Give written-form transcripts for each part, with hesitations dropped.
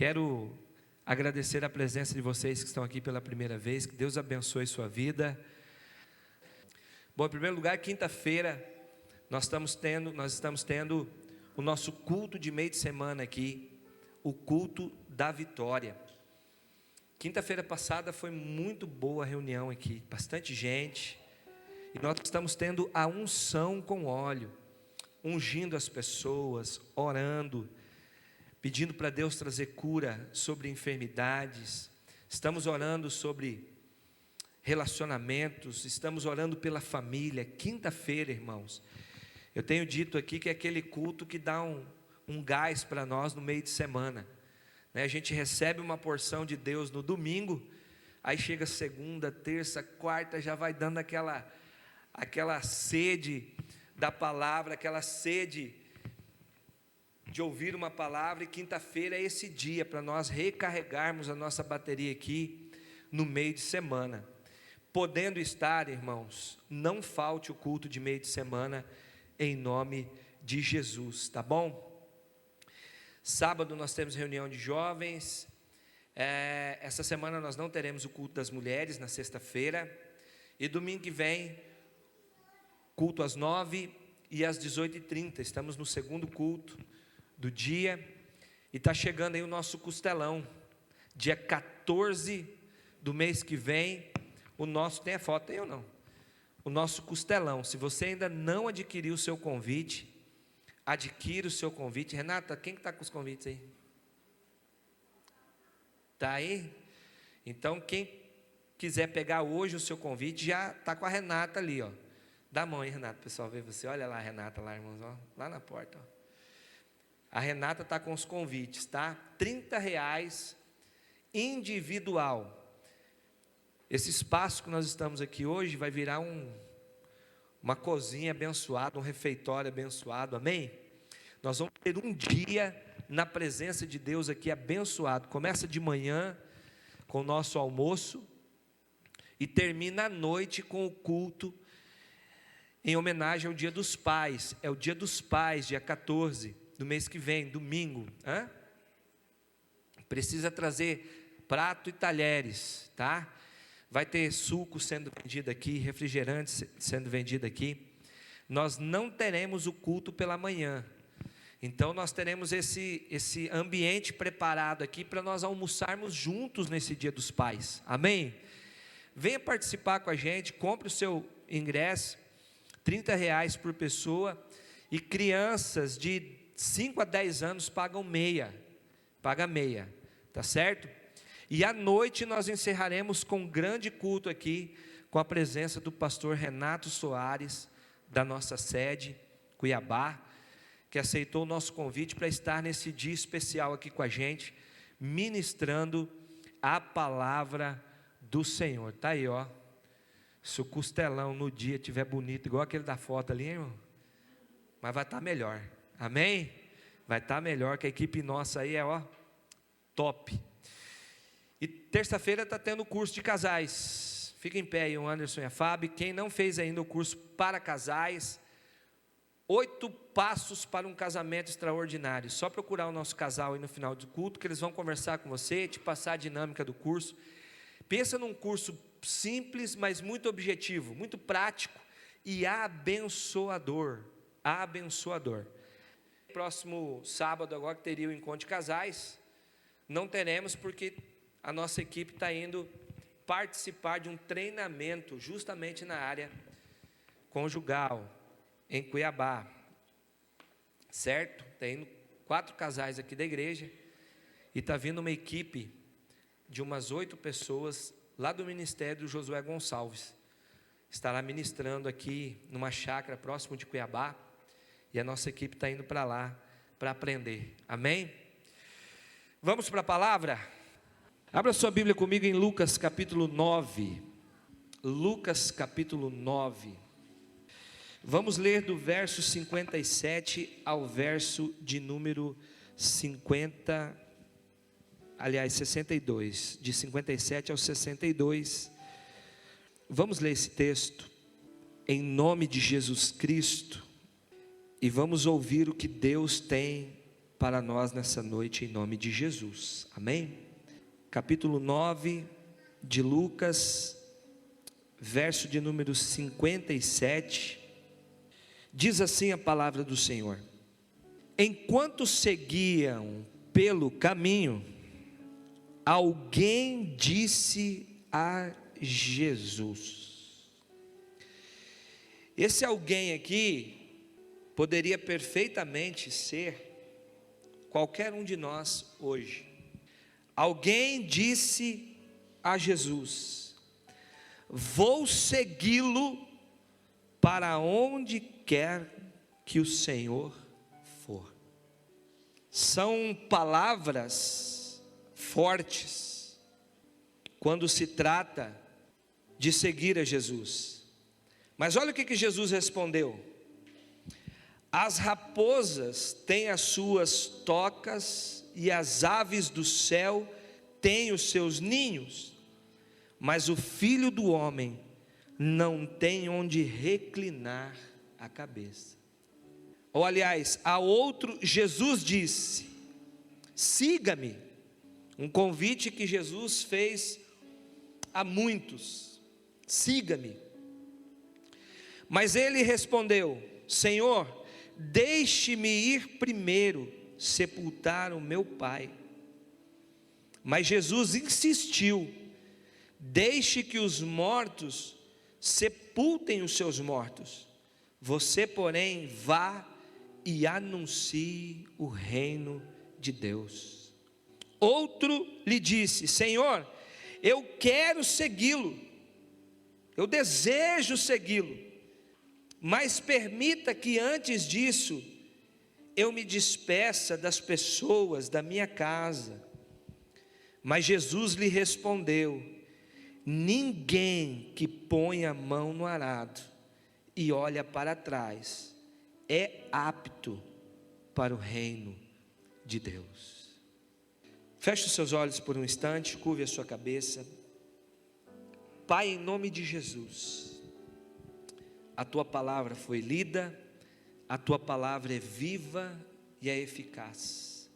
Quero agradecer a presença de vocês que estão aqui pela primeira vez, que Deus abençoe sua vida. Bom, em primeiro lugar, quinta-feira, nós estamos tendo o nosso culto de meio de semana aqui, o culto da vitória. Quinta-feira passada foi muito boa a reunião aqui, bastante gente, e nós estamos tendo a unção com óleo, ungindo as pessoas, orando, pedindo para Deus trazer cura sobre enfermidades. Estamos orando sobre relacionamentos, estamos orando pela família. Quinta-feira, irmãos, eu tenho dito aqui que é aquele culto que dá um gás para nós no meio de semana, né? A gente recebe uma porção de Deus no domingo, aí chega segunda, terça, quarta, já vai dando aquela sede da palavra, aquela sede de ouvir uma palavra, e quinta-feira é esse dia para nós recarregarmos a nossa bateria aqui no meio de semana. Podendo estar, irmãos, não falte o culto de meio de semana, em nome de Jesus, tá bom? Sábado nós temos reunião de jovens, essa semana nós não teremos o culto das mulheres, na sexta-feira, e domingo que vem, culto às 9h e às 18h30, estamos no segundo culto do dia, e está chegando aí o nosso costelão, dia 14 do mês que vem, o nosso, tem a foto, tem ou não? O nosso costelão. Se você ainda não adquiriu o seu convite, adquira o seu convite. Renata, quem que está com os convites aí? Está aí? Então, quem quiser pegar hoje o seu convite, já está com a Renata ali, ó. Dá a mão aí, Renata, pessoal, vê você, olha lá a Renata, lá, irmãos, ó, lá na porta, ó. A Renata está com os convites, tá? R$30 individual. Esse espaço que nós estamos aqui hoje vai virar uma cozinha abençoada, um refeitório abençoado, amém? Nós vamos ter um dia na presença de Deus aqui abençoado. Começa de manhã com o nosso almoço e termina à noite com o culto em homenagem ao Dia dos Pais. É o Dia dos Pais, dia 14 do mês que vem, domingo. Precisa trazer prato e talheres, tá? Vai ter suco sendo vendido aqui, refrigerante sendo vendido aqui. Nós não teremos o culto pela manhã, então nós teremos esse ambiente preparado aqui para nós almoçarmos juntos nesse Dia dos Pais, amém? Venha participar com a gente, compre o seu ingresso, R$30 por pessoa, e crianças de 5 a 10 anos pagam meia, tá certo? E à noite nós encerraremos com um grande culto aqui, com a presença do pastor Renato Soares, da nossa sede, Cuiabá, que aceitou o nosso convite para estar nesse dia especial aqui com a gente, ministrando a palavra do Senhor. Está aí, ó. Se o costelão no dia estiver bonito, igual aquele da foto ali, irmão, mas vai estar melhor, amém? Vai estar melhor, que a equipe nossa aí é, ó, top. E terça-feira está tendo o curso de casais. Fica em pé aí o Anderson e a Fábio. Quem não fez ainda o curso para casais, 8 passos para um casamento extraordinário. Só procurar o nosso casal aí no final do culto, que eles vão conversar com você, te passar a dinâmica do curso. Pensa num curso simples, mas muito objetivo, muito prático e abençoador. Abençoador. Próximo sábado agora, que teria o encontro de casais, não teremos, porque a nossa equipe está indo participar de um treinamento justamente na área conjugal, em Cuiabá, certo? Está indo 4 casais aqui da igreja, e está vindo uma equipe de umas 8 pessoas, lá do ministério do Josué Gonçalves, estará ministrando aqui numa chácara próximo de Cuiabá, e a nossa equipe está indo para lá, para aprender, amém? Vamos para a palavra? Abra sua Bíblia comigo em Lucas capítulo 9, Lucas capítulo 9, vamos ler do verso 57 ao verso de número 62, de 57 ao 62, vamos ler esse texto, em nome de Jesus Cristo, e vamos ouvir o que Deus tem para nós nessa noite, em nome de Jesus, amém? Capítulo 9 de Lucas, verso de número 57, diz assim a palavra do Senhor: enquanto seguiam pelo caminho, alguém disse a Jesus. Esse alguém aqui poderia perfeitamente ser qualquer um de nós hoje. Alguém disse a Jesus: vou segui-lo para onde quer que o Senhor for. São palavras fortes quando se trata de seguir a Jesus. Mas olha o que Jesus respondeu: as raposas têm as suas tocas e as aves do céu têm os seus ninhos, mas o Filho do Homem não tem onde reclinar a cabeça. Ou aliás, a outro Jesus disse: siga-me. Um convite que Jesus fez a muitos: siga-me. Mas ele respondeu: Senhor, deixe-me ir primeiro sepultar o meu pai. Mas Jesus insistiu: deixe que os mortos sepultem os seus mortos, você porém vá e anuncie o reino de Deus. Outro lhe disse: Senhor, eu quero segui-lo, eu desejo segui-lo, mas permita que antes disso eu me despeça das pessoas da minha casa. Mas Jesus lhe respondeu: ninguém que põe a mão no arado e olha para trás é apto para o reino de Deus. Feche os seus olhos por um instante, curve a sua cabeça. Pai, em nome de Jesus, a tua palavra foi lida, a tua palavra é viva e é eficaz,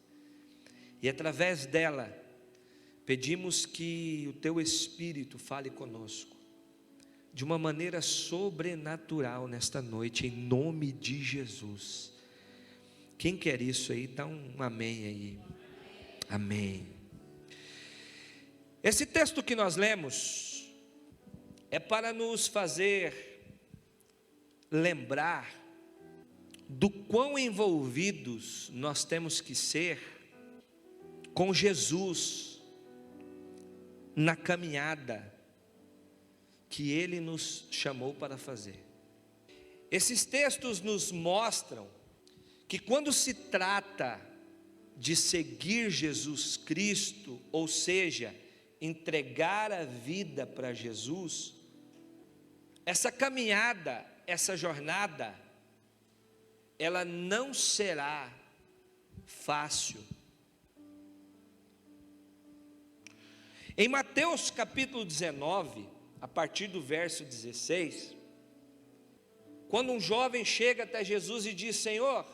e através dela pedimos que o teu Espírito fale conosco de uma maneira sobrenatural nesta noite, em nome de Jesus. Quem quer isso aí, dá um amém aí. Amém. Esse texto que nós lemos é para nos fazer lembrar do quão envolvidos nós temos que ser com Jesus na caminhada que Ele nos chamou para fazer. Esses textos nos mostram que quando se trata de seguir Jesus Cristo, ou seja, entregar a vida para Jesus, essa caminhada, essa jornada, ela não será fácil. Em Mateus capítulo 19, a partir do verso 16, quando um jovem chega até Jesus e diz: Senhor,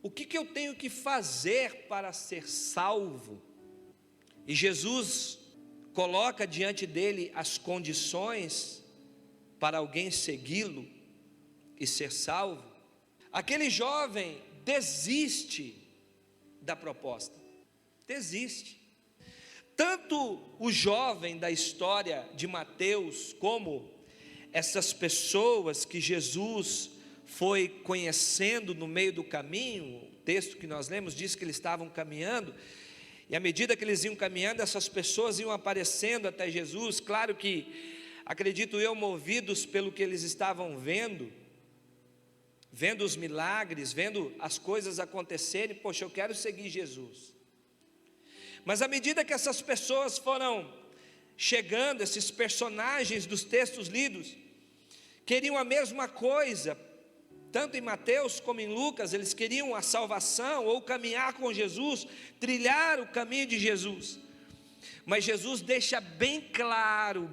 o que eu tenho que fazer para ser salvo? E Jesus coloca diante dele as condições para alguém segui-lo e ser salvo. Aquele jovem desiste da proposta, desiste. Tanto o jovem da história de Mateus, como essas pessoas que Jesus foi conhecendo no meio do caminho, o texto que nós lemos diz que eles estavam caminhando, e à medida que eles iam caminhando, essas pessoas iam aparecendo até Jesus, claro que, acredito eu, movidos pelo que eles estavam vendo os milagres, vendo as coisas acontecerem. Poxa, eu quero seguir Jesus. Mas à medida que essas pessoas foram chegando, esses personagens dos textos lidos, queriam a mesma coisa, tanto em Mateus como em Lucas, eles queriam a salvação, ou caminhar com Jesus, trilhar o caminho de Jesus. Mas Jesus deixa bem claro,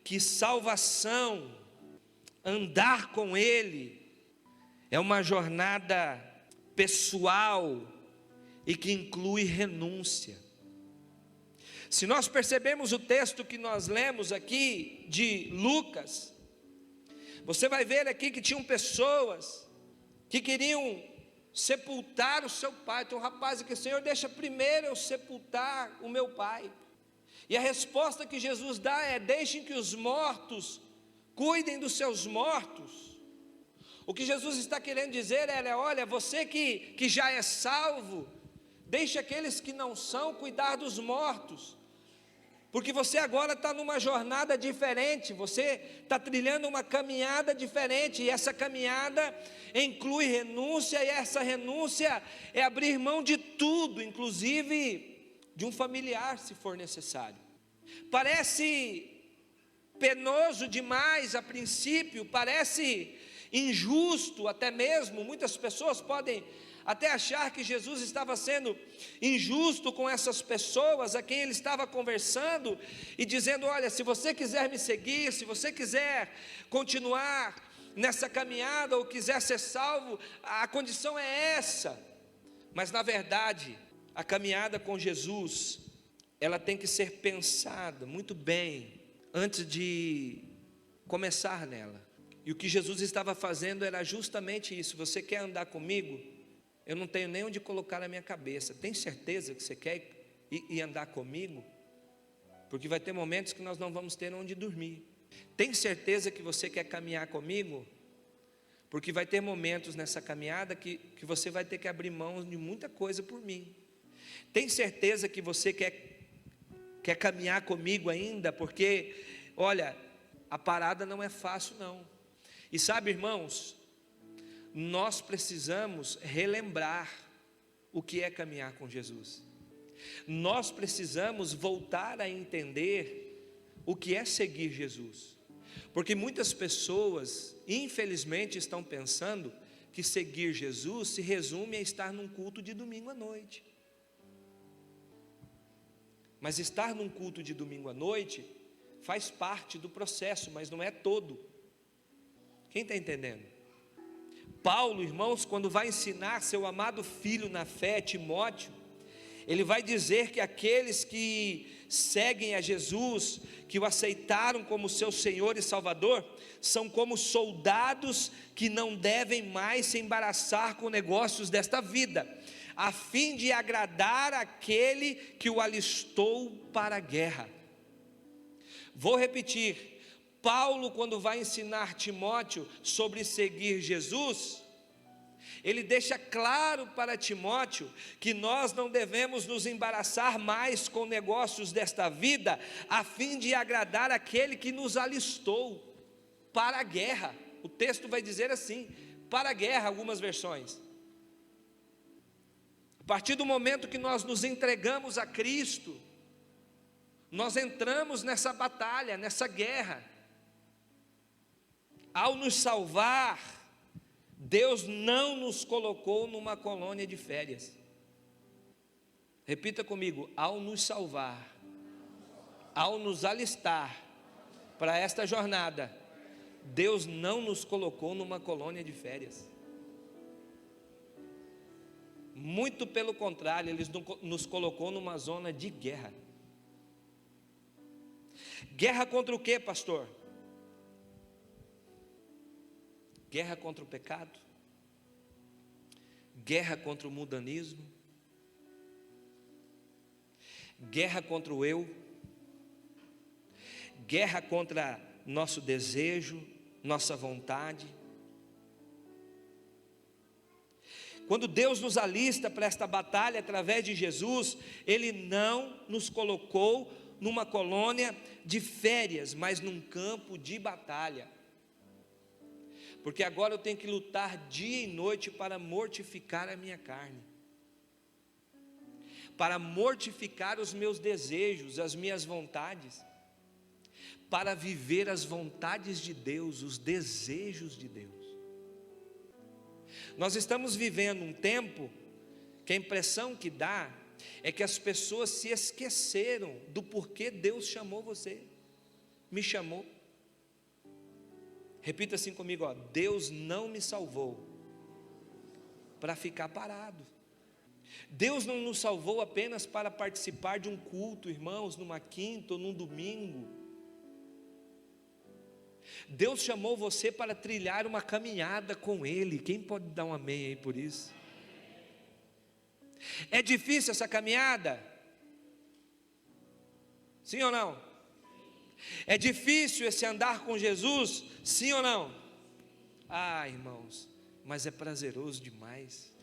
que salvação, andar com Ele, é uma jornada pessoal e que inclui renúncia. Se nós percebemos o texto que nós lemos aqui de Lucas, você vai ver aqui que tinham pessoas que queriam sepultar o seu pai. Tem um rapaz aqui: Senhor, deixa primeiro eu sepultar o meu pai. E a resposta que Jesus dá é: deixem que os mortos cuidem dos seus mortos. O que Jesus está querendo dizer é: olha, você que já é salvo, deixe aqueles que não são cuidar dos mortos, porque você agora está numa jornada diferente, você está trilhando uma caminhada diferente, e essa caminhada inclui renúncia, e essa renúncia é abrir mão de tudo, inclusive de um familiar, se for necessário. Parece penoso demais a princípio, parece injusto até mesmo. Muitas pessoas podem até achar que Jesus estava sendo injusto com essas pessoas a quem ele estava conversando e dizendo: olha, se você quiser me seguir, se você quiser continuar nessa caminhada ou quiser ser salvo, a condição é essa. Mas na verdade, a caminhada com Jesus, ela tem que ser pensada muito bem antes de começar nela. E o que Jesus estava fazendo era justamente isso: você quer andar comigo? Eu não tenho nem onde colocar a minha cabeça. Tem certeza que você quer ir andar comigo? Porque vai ter momentos que nós não vamos ter onde dormir. Tem certeza que você quer caminhar comigo? Porque vai ter momentos nessa caminhada que você vai ter que abrir mão de muita coisa por mim. Tem certeza que você quer caminhar comigo ainda? Porque, olha, a parada não é fácil não. E sabe, irmãos, nós precisamos relembrar o que é caminhar com Jesus. Nós precisamos voltar a entender o que é seguir Jesus. Porque muitas pessoas, infelizmente, estão pensando que seguir Jesus se resume a estar num culto de domingo à noite. Mas estar num culto de domingo à noite faz parte do processo, mas não é todo. Quem está entendendo? Paulo, irmãos, quando vai ensinar seu amado filho na fé, Timóteo, ele vai dizer que aqueles que seguem a Jesus, que o aceitaram como seu Senhor e Salvador, são como soldados que não devem mais se embaraçar com negócios desta vida, a fim de agradar aquele que o alistou para a guerra. Vou repetir: Paulo, quando vai ensinar Timóteo sobre seguir Jesus, ele deixa claro para Timóteo que nós não devemos nos embaraçar mais com negócios desta vida, a fim de agradar aquele que nos alistou para a guerra. O texto vai dizer assim: para a guerra, algumas versões. A partir do momento que nós nos entregamos a Cristo, nós entramos nessa batalha, nessa guerra. Ao nos salvar, Deus não nos colocou numa colônia de férias. Repita comigo: ao nos salvar, ao nos alistar para esta jornada, Deus não nos colocou numa colônia de férias. Muito pelo contrário, Ele nos colocou numa zona de guerra. Guerra contra o que, pastor? Guerra contra o pecado, guerra contra o mundanismo, guerra contra o eu, guerra contra nosso desejo, nossa vontade. Quando Deus nos alista para esta batalha através de Jesus, Ele não nos colocou numa colônia de férias, mas num campo de batalha. Porque agora eu tenho que lutar dia e noite para mortificar a minha carne, para mortificar os meus desejos, as minhas vontades, para viver as vontades de Deus, os desejos de Deus. Nós estamos vivendo um tempo que a impressão que dá é que as pessoas se esqueceram do porquê Deus chamou você, me chamou. Repita assim comigo, ó: Deus não me salvou para ficar parado. Deus não nos salvou apenas para participar de um culto, irmãos, numa quinta ou num domingo. Deus chamou você para trilhar uma caminhada com Ele. Quem pode dar um amém aí por isso? É difícil essa caminhada? Sim ou não? É difícil esse andar com Jesus? Sim ou não? Ah, irmãos, mas é prazeroso demais.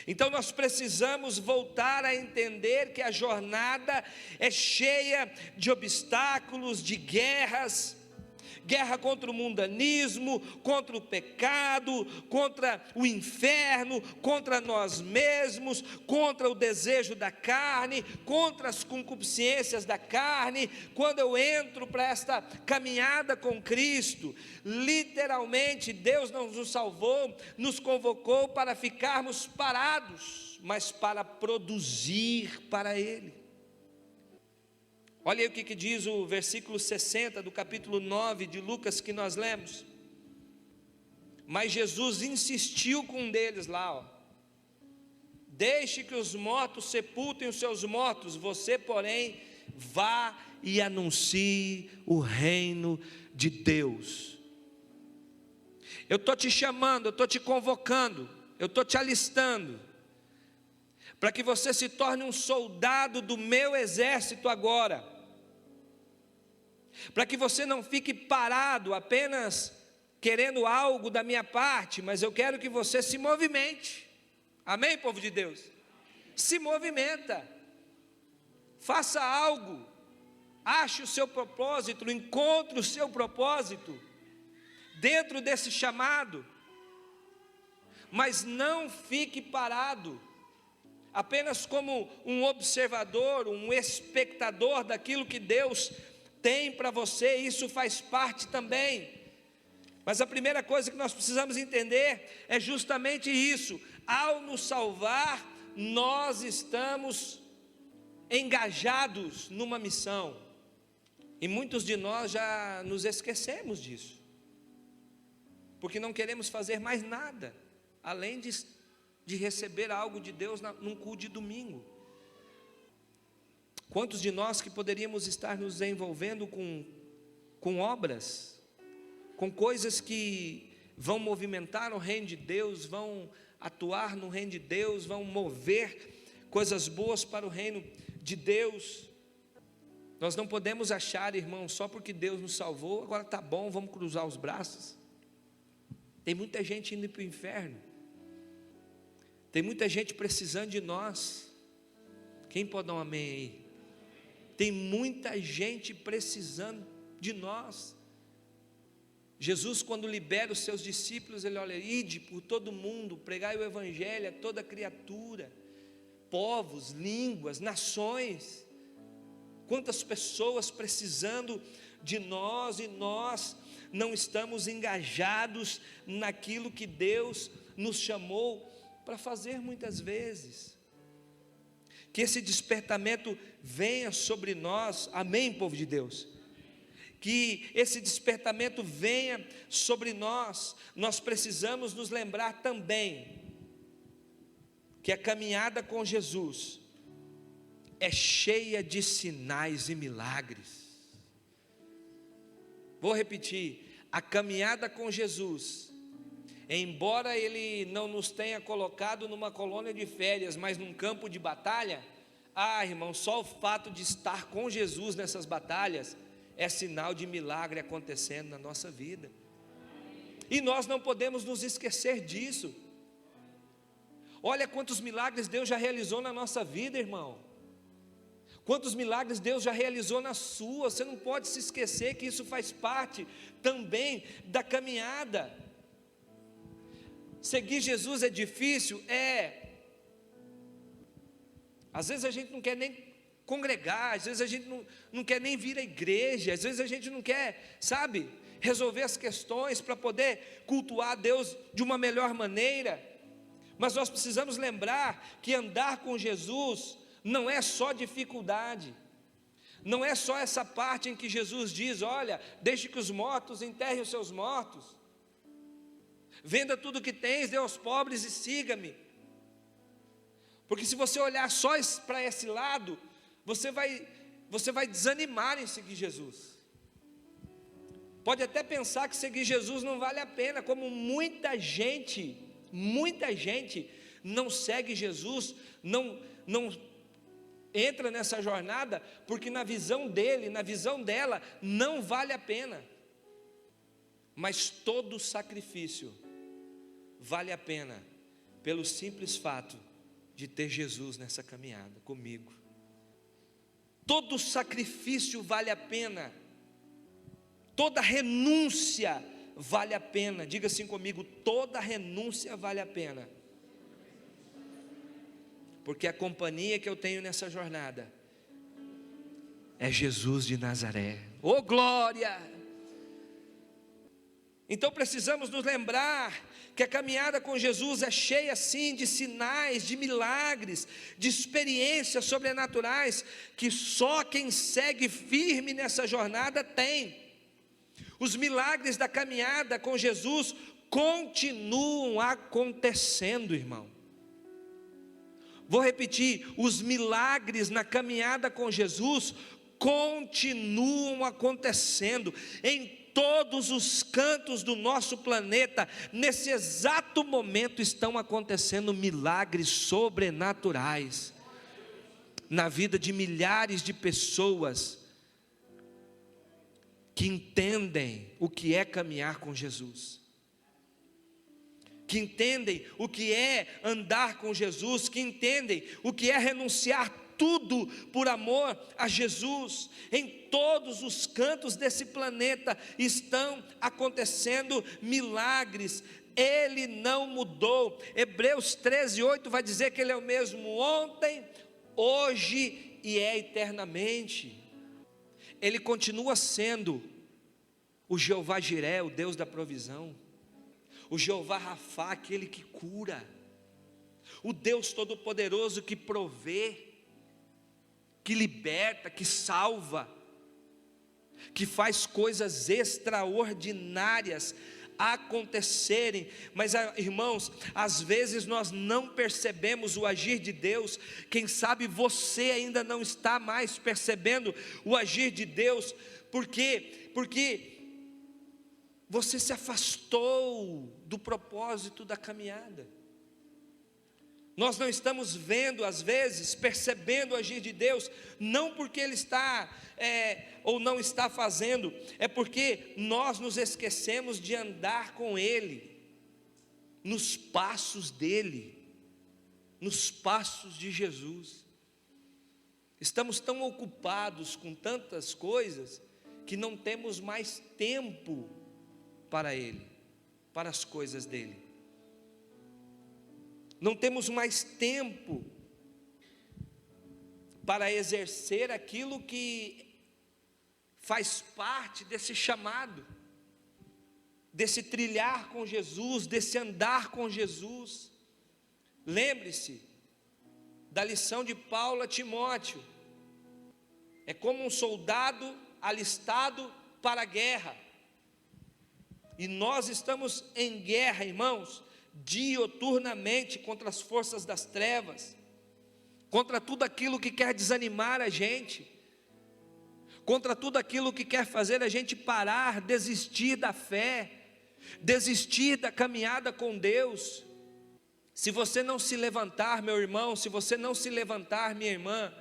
Então nós precisamos voltar a entender que a jornada é cheia de obstáculos, de guerras. Guerra contra o mundanismo, contra o pecado, contra o inferno, contra nós mesmos, contra o desejo da carne, contra as concupiscências da carne. Quando eu entro para esta caminhada com Cristo, literalmente Deus não nos salvou, nos convocou para ficarmos parados, mas para produzir para Ele. Olha aí o que diz o versículo 60 do capítulo 9 de Lucas que nós lemos. Mas Jesus insistiu com um deles lá, ó. Deixe que os mortos sepultem os seus mortos, você, porém, vá e anuncie o reino de Deus. Eu estou te chamando, eu estou te convocando, eu estou te alistando, para que você se torne um soldado do meu exército agora. Para que você não fique parado apenas querendo algo da minha parte, mas eu quero que você se movimente. Amém, povo de Deus? Se movimenta, faça algo, ache o seu propósito, encontre o seu propósito dentro desse chamado, mas não fique parado, apenas como um observador, um espectador daquilo que Deus tem para você. Isso faz parte também, mas a primeira coisa que nós precisamos entender é justamente isso: ao nos salvar, nós estamos engajados numa missão, e muitos de nós já nos esquecemos disso, porque não queremos fazer mais nada, além de receber algo de Deus num culto de domingo. Quantos de nós que poderíamos estar nos envolvendo com obras, com coisas que vão movimentar o reino de Deus, vão atuar no reino de Deus, vão mover coisas boas para o reino de Deus. Nós não podemos achar, irmão, só porque Deus nos salvou, agora está bom, vamos cruzar os braços. Tem muita gente indo para o inferno, tem muita gente precisando de nós. Quem pode dar um amém aí? Tem muita gente precisando de nós. Jesus, quando libera os seus discípulos, ele olha: ide por todo mundo, pregai o evangelho a toda criatura, povos, línguas, nações. Quantas pessoas precisando de nós, e nós não estamos engajados naquilo que Deus nos chamou para fazer muitas vezes. Que esse despertamento venha sobre nós, amém, povo de Deus? Que esse despertamento venha sobre nós. Nós precisamos nos lembrar também que a caminhada com Jesus é cheia de sinais e milagres. Vou repetir: a caminhada com Jesus, embora Ele não nos tenha colocado numa colônia de férias, mas num campo de batalha, irmão, só o fato de estar com Jesus nessas batalhas é sinal de milagre acontecendo na nossa vida, e nós não podemos nos esquecer disso. Olha quantos milagres Deus já realizou na nossa vida, irmão, quantos milagres Deus já realizou na sua. Você não pode se esquecer que isso faz parte também da caminhada. Seguir Jesus é difícil? Às vezes a gente não quer nem congregar, às vezes a gente não quer nem vir à igreja, às vezes a gente não quer, resolver as questões para poder cultuar a Deus de uma melhor maneira. Mas nós precisamos lembrar que andar com Jesus não é só dificuldade, não é só essa parte em que Jesus diz: olha, deixe que os mortos enterrem os seus mortos. Venda tudo que tens, dê aos pobres e siga-me. Porque se você olhar só para esse lado, você vai desanimar em seguir Jesus. Pode até pensar que seguir Jesus não vale a pena, como muita gente não segue Jesus, não entra nessa jornada, porque na visão dele, na visão dela, não vale a pena. Mas todo sacrifício vale a pena, pelo simples fato de ter Jesus nessa caminhada comigo. Todo sacrifício vale a pena, toda renúncia vale a pena. Diga assim comigo: toda renúncia vale a pena, porque a companhia que eu tenho nessa jornada é Jesus de Nazaré. Oh glória! Então precisamos nos lembrar que a caminhada com Jesus é cheia sim de sinais, de milagres, de experiências sobrenaturais, que só quem segue firme nessa jornada tem. Os milagres da caminhada com Jesus continuam acontecendo, irmão. Vou repetir: os milagres na caminhada com Jesus continuam acontecendo em todos os cantos do nosso planeta. Nesse exato momento estão acontecendo milagres sobrenaturais na vida de milhares de pessoas que entendem o que é caminhar com Jesus, que entendem o que é andar com Jesus, que entendem o que é renunciar tudo por amor a Jesus. Em todos os cantos desse planeta estão acontecendo milagres. Ele não mudou. Hebreus 13:8 vai dizer que Ele é o mesmo ontem, hoje e é eternamente. Ele continua sendo o Jeová Jiré, o Deus da provisão, o Jeová Rafá, aquele que cura, o Deus Todo-Poderoso que provê, que liberta, que salva, que faz coisas extraordinárias acontecerem. Mas irmãos, às vezes nós não percebemos o agir de Deus. Quem sabe você ainda não está mais percebendo o agir de Deus. Por quê? Porque você se afastou do propósito da caminhada. Nós não estamos vendo, às vezes, percebendo o agir de Deus, não porque Ele está ou não está fazendo, é porque nós nos esquecemos de andar com Ele, nos passos dEle, nos passos de Jesus. Estamos tão ocupados com tantas coisas, que não temos mais tempo para Ele, para as coisas dEle. Não temos mais tempo para exercer aquilo que faz parte desse chamado, desse trilhar com Jesus, desse andar com Jesus. Lembre-se da lição de Paulo a Timóteo: é como um soldado alistado para a guerra, e nós estamos em guerra, irmãos, dioturnamente contra as forças das trevas, contra tudo aquilo que quer desanimar a gente, contra tudo aquilo que quer fazer a gente parar, desistir da fé, desistir da caminhada com Deus. Se você não se levantar, meu irmão, se você não se levantar, minha irmã,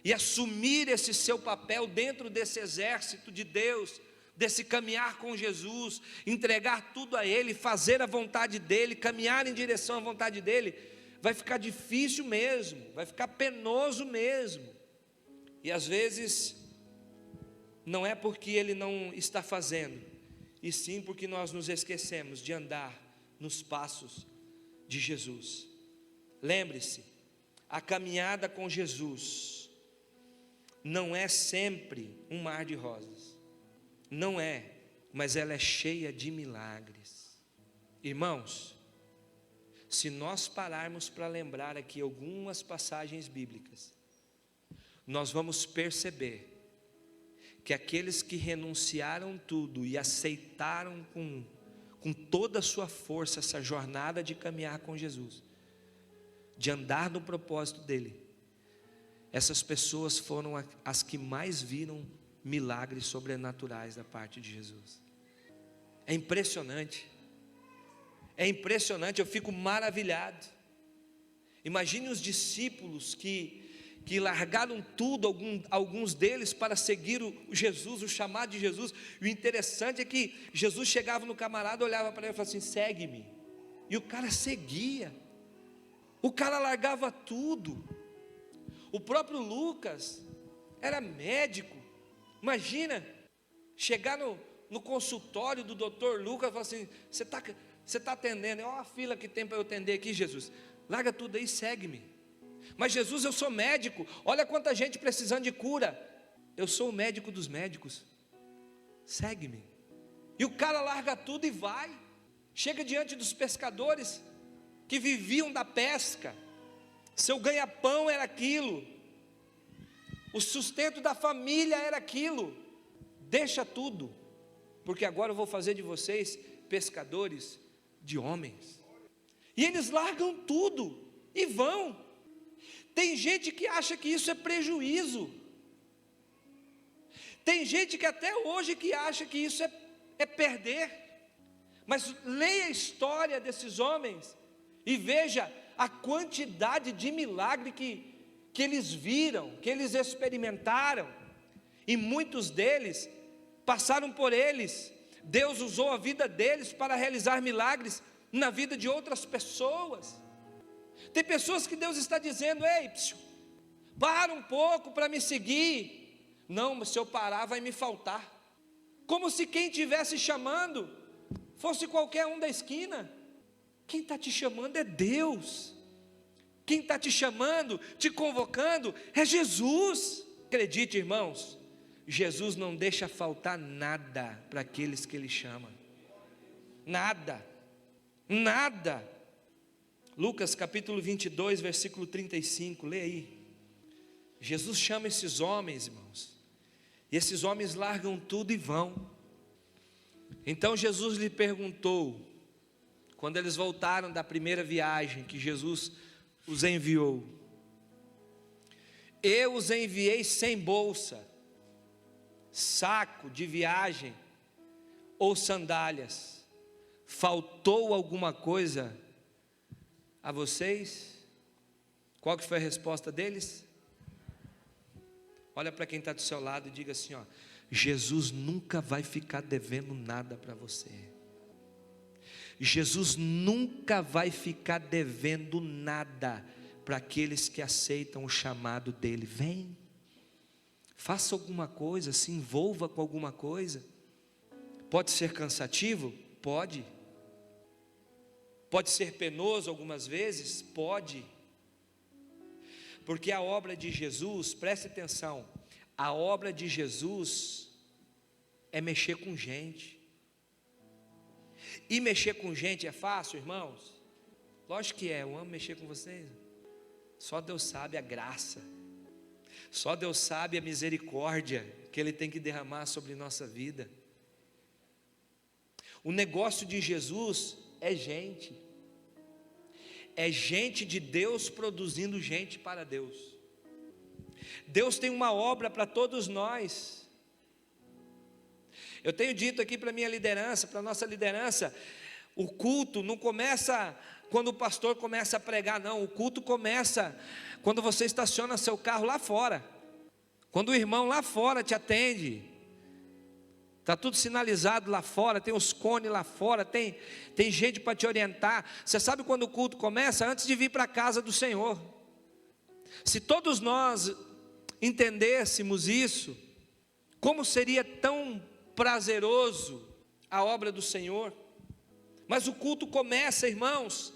e assumir esse seu papel dentro desse exército de Deus, desse caminhar com Jesus, entregar tudo a Ele, fazer a vontade dEle, caminhar em direção à vontade dEle, vai ficar difícil mesmo, vai ficar penoso mesmo. E às vezes, não é porque Ele não está fazendo, e sim porque nós nos esquecemos de andar nos passos de Jesus. Lembre-se, a caminhada com Jesus não é sempre um mar de rosas. Não é, mas ela é cheia de milagres. Irmãos, se nós pararmos para lembrar aqui algumas passagens bíblicas, nós vamos perceber que aqueles que renunciaram tudo e aceitaram com toda a sua força essa jornada de caminhar com Jesus, de andar no propósito dele, essas pessoas foram as que mais viram milagres sobrenaturais da parte de Jesus. É impressionante, eu fico maravilhado. Imagine os discípulos que largaram tudo, alguns deles, para seguir o Jesus, o chamado de Jesus. E o interessante é que Jesus chegava no camarada, olhava para ele e falava assim: segue-me. E o cara seguia, o cara largava tudo. O próprio Lucas era médico. Imagina, chegar no consultório do doutor Lucas e falar assim: você está atendendo, olha a fila que tem para eu atender aqui, Jesus. Larga tudo aí, segue-me. Mas Jesus, eu sou médico, olha quanta gente precisando de cura. Eu sou o médico dos médicos, segue-me. E o cara larga tudo e vai. Chega diante dos pescadores que viviam da pesca. Seu ganha-pão era aquilo, o sustento da família era aquilo. Deixa tudo, porque agora eu vou fazer de vocês pescadores de homens. E eles largam tudo e vão. Tem gente que acha que isso é prejuízo. Tem gente que até hoje que acha que isso é perder. Mas leia a história desses homens e veja a quantidade de milagre que eles viram, que eles experimentaram. E muitos deles passaram por eles. Deus usou a vida deles para realizar milagres na vida de outras pessoas. Tem pessoas que Deus está dizendo: ei, para um pouco para me seguir. Não, mas se eu parar vai me faltar. Como se quem estivesse chamando fosse qualquer um da esquina. Quem está te chamando é Deus. Quem está te chamando, te convocando é Jesus. Acredite, irmãos, Jesus não deixa faltar nada para aqueles que Ele chama. Nada, nada. Lucas capítulo 22, versículo 35, lê aí. Jesus chama esses homens, irmãos, e esses homens largam tudo e vão. Então Jesus lhe perguntou, quando eles voltaram da primeira viagem que Jesus os enviou: eu os enviei sem bolsa, saco de viagem ou sandálias, faltou alguma coisa a vocês? Qual que foi a resposta deles? Olha para quem está do seu lado e diga assim: ó, Jesus nunca vai ficar devendo nada para você. Jesus nunca vai ficar devendo nada para aqueles que aceitam o chamado dele. Vem, faça alguma coisa, se envolva com alguma coisa. Pode ser cansativo? Pode. Pode ser penoso algumas vezes? Pode. Porque a obra de Jesus, preste atenção, a obra de Jesus é mexer com gente. E mexer com gente é fácil, irmãos? Lógico que é, eu amo mexer com vocês. Só Deus sabe a graça, só Deus sabe a misericórdia que Ele tem que derramar sobre nossa vida. O negócio de Jesus é gente de Deus produzindo gente para Deus. Deus tem uma obra para todos nós. Eu tenho dito aqui para a minha liderança, para a nossa liderança, o culto não começa quando o pastor começa a pregar, não. O culto começa quando você estaciona seu carro lá fora, quando o irmão lá fora te atende. Está tudo sinalizado lá fora, tem os cones lá fora, tem gente para te orientar. Você sabe quando o culto começa? Antes de vir para a casa do Senhor. Se todos nós entendêssemos isso, como seria tão prazeroso a obra do Senhor. Mas o culto começa, irmãos,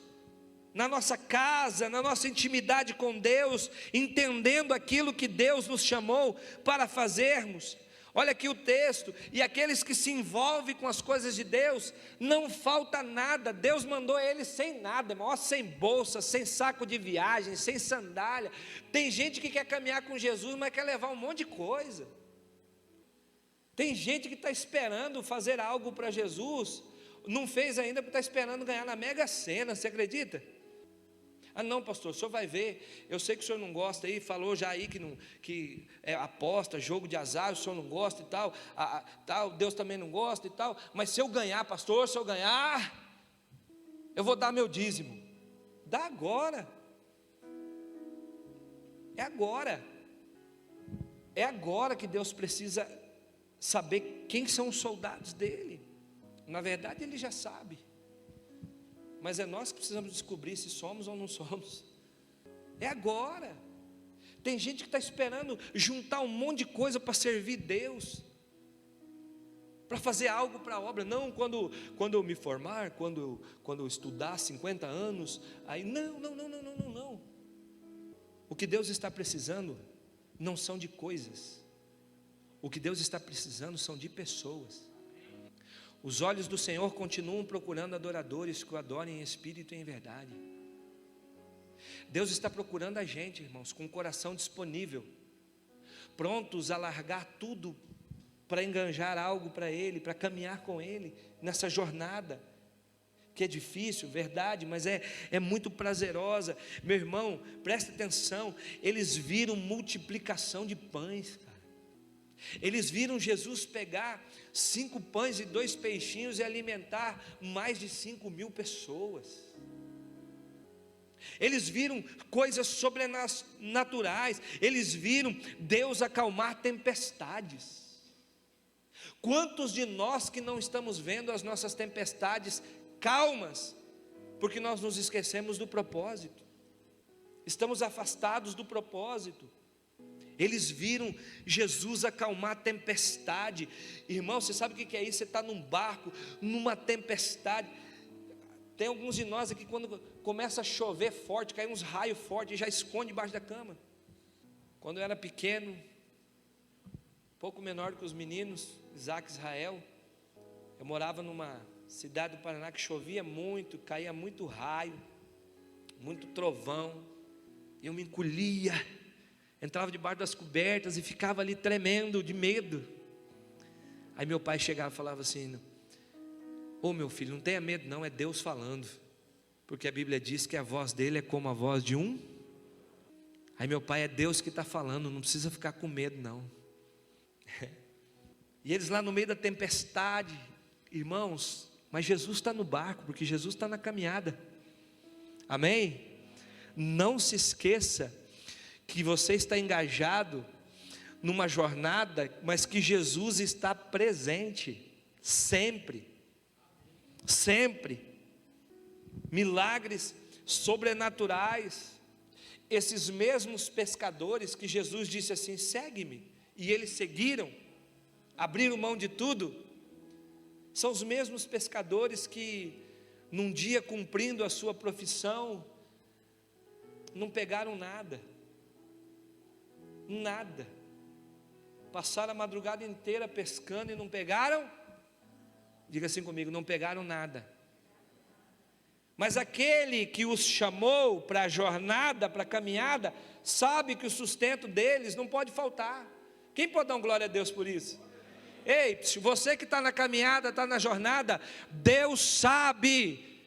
na nossa casa, na nossa intimidade com Deus, entendendo aquilo que Deus nos chamou para fazermos. Olha aqui o texto: e aqueles que se envolvem com as coisas de Deus, não falta nada. Deus mandou eles sem nada, irmão, sem bolsa, sem saco de viagem, sem sandália. Tem gente que quer caminhar com Jesus, mas quer levar um monte de coisa. Tem gente que está esperando fazer algo para Jesus, Não fez ainda porque está esperando ganhar na Mega Sena, você acredita? Ah não, pastor, o senhor vai ver, eu sei que o senhor não gosta aí, falou já aí que é aposta, jogo de azar, o senhor não gosta e tal, tal, Deus também não gosta e tal, mas se eu ganhar, pastor, se eu ganhar, eu vou dar meu dízimo. Dá agora. É agora que Deus precisa saber quem são os soldados dele. Na verdade ele já sabe, mas é nós que precisamos descobrir se somos ou não somos. É agora. Tem gente que está esperando juntar um monte de coisa para servir Deus, para fazer algo para a obra. Não, quando eu me formar, quando eu estudar 50 anos, aí não. O que Deus está precisando não são de coisas, o que Deus está precisando são de pessoas. Os olhos do Senhor continuam procurando adoradores que o adorem em espírito e em verdade. Deus está procurando a gente, irmãos, com o coração disponível, prontos a largar tudo para enganjar algo para Ele, para caminhar com Ele nessa jornada que é difícil, verdade, mas é muito prazerosa. Meu irmão, presta atenção, eles viram multiplicação de pães, cara. Eles viram Jesus pegar 5 pães e 2 peixinhos e alimentar mais de 5.000 pessoas. Eles viram coisas sobrenaturais, eles viram Deus acalmar tempestades. Quantos de nós que não estamos vendo as nossas tempestades calmas, porque nós nos esquecemos do propósito, estamos afastados do propósito. Eles viram Jesus acalmar a tempestade. Irmão, você sabe o que é isso? Você está num barco, numa tempestade. Tem alguns de nós aqui, quando começa a chover forte, cai uns raios fortes, já esconde debaixo da cama. Quando eu era pequeno, pouco menor do que os meninos, Isaac e Israel, eu morava numa cidade do Paraná que chovia muito, caía muito raio, muito trovão, e eu me encolhia, entrava debaixo das cobertas e ficava ali tremendo de medo. Aí meu pai chegava e falava assim: ô meu filho, não tenha medo não, é Deus falando, porque a Bíblia diz que a voz dele é como a voz de um. Aí meu pai: é Deus que está falando, não precisa ficar com medo não. E eles lá no meio da tempestade, irmãos, mas Jesus está no barco, porque Jesus está na caminhada, amém? Não se esqueça que você está engajado numa jornada, mas que Jesus está presente, sempre, sempre. Milagres sobrenaturais. Esses mesmos pescadores que Jesus disse assim: segue-me, e eles seguiram, abriram mão de tudo, são os mesmos pescadores que num dia cumprindo a sua profissão, não pegaram nada, passaram a madrugada inteira pescando e não pegaram, diga assim comigo, não pegaram nada. Mas aquele que os chamou para a jornada, para a caminhada, sabe que o sustento deles não pode faltar. Quem pode dar uma glória a Deus por isso? Ei, se você que está na caminhada, está na jornada, Deus sabe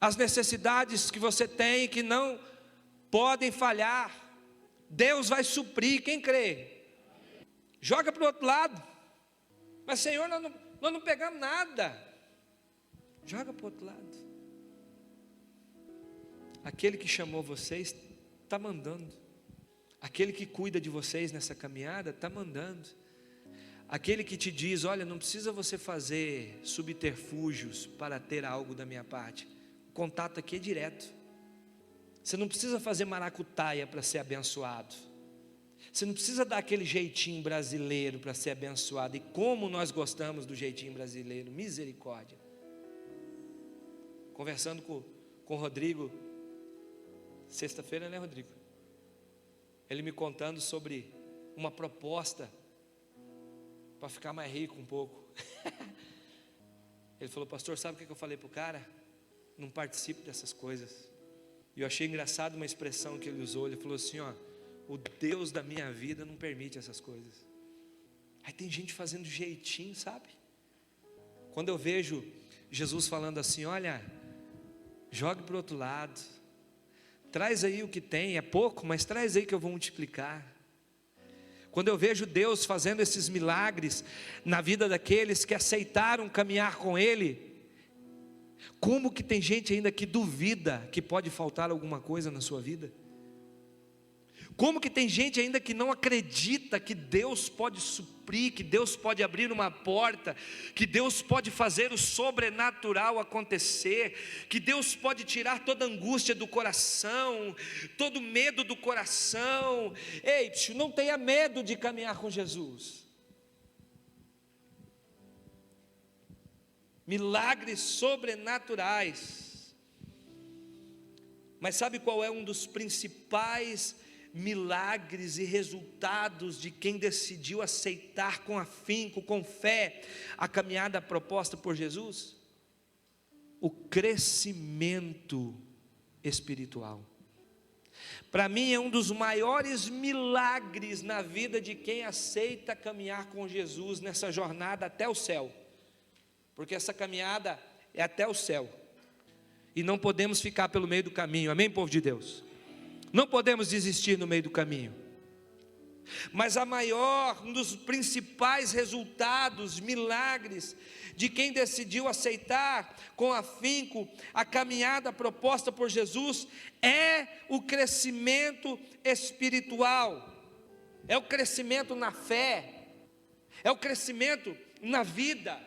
as necessidades que você tem, que não podem falhar. Deus vai suprir, quem crê? Joga para o outro lado. Mas Senhor, nós não pegamos nada. Joga para o outro lado. Aquele que chamou vocês está mandando. Aquele que cuida de vocês nessa caminhada está mandando. Aquele que te diz: olha, não precisa você fazer subterfúgios para ter algo da minha parte. O contato aqui é direto. Você não precisa fazer maracutaia para ser abençoado. Você não precisa dar aquele jeitinho brasileiro para ser abençoado. E como nós gostamos do jeitinho brasileiro, misericórdia. Conversando com o Rodrigo, sexta-feira, né, Rodrigo? Ele me contando sobre uma proposta para ficar mais rico um pouco. Ele falou: pastor, sabe o que eu falei para o cara? Não participe dessas coisas. E eu achei engraçado uma expressão que ele usou. Ele falou assim: ó, o Deus da minha vida não permite essas coisas. Aí tem gente fazendo jeitinho, sabe? Quando eu vejo Jesus falando assim: olha, jogue para o outro lado, traz aí o que tem, é pouco, mas traz aí que eu vou multiplicar. Quando eu vejo Deus fazendo esses milagres na vida daqueles que aceitaram caminhar com Ele, como que tem gente ainda que duvida que pode faltar alguma coisa na sua vida? Como que tem gente ainda que não acredita que Deus pode suprir, que Deus pode abrir uma porta, que Deus pode fazer o sobrenatural acontecer, que Deus pode tirar toda angústia do coração, todo medo do coração? Ei, não tenha medo de caminhar com Jesus. Milagres sobrenaturais. Mas sabe qual é um dos principais milagres e resultados de quem decidiu aceitar com afinco, com fé, a caminhada proposta por Jesus? O crescimento espiritual. Para mim é um dos maiores milagres na vida de quem aceita caminhar com Jesus nessa jornada até o céu, porque essa caminhada é até o céu, e não podemos ficar pelo meio do caminho, amém, povo de Deus? Não podemos desistir no meio do caminho. Mas um dos principais resultados, milagres, de quem decidiu aceitar com afinco a caminhada proposta por Jesus, é o crescimento espiritual, é o crescimento na fé, é o crescimento na vida,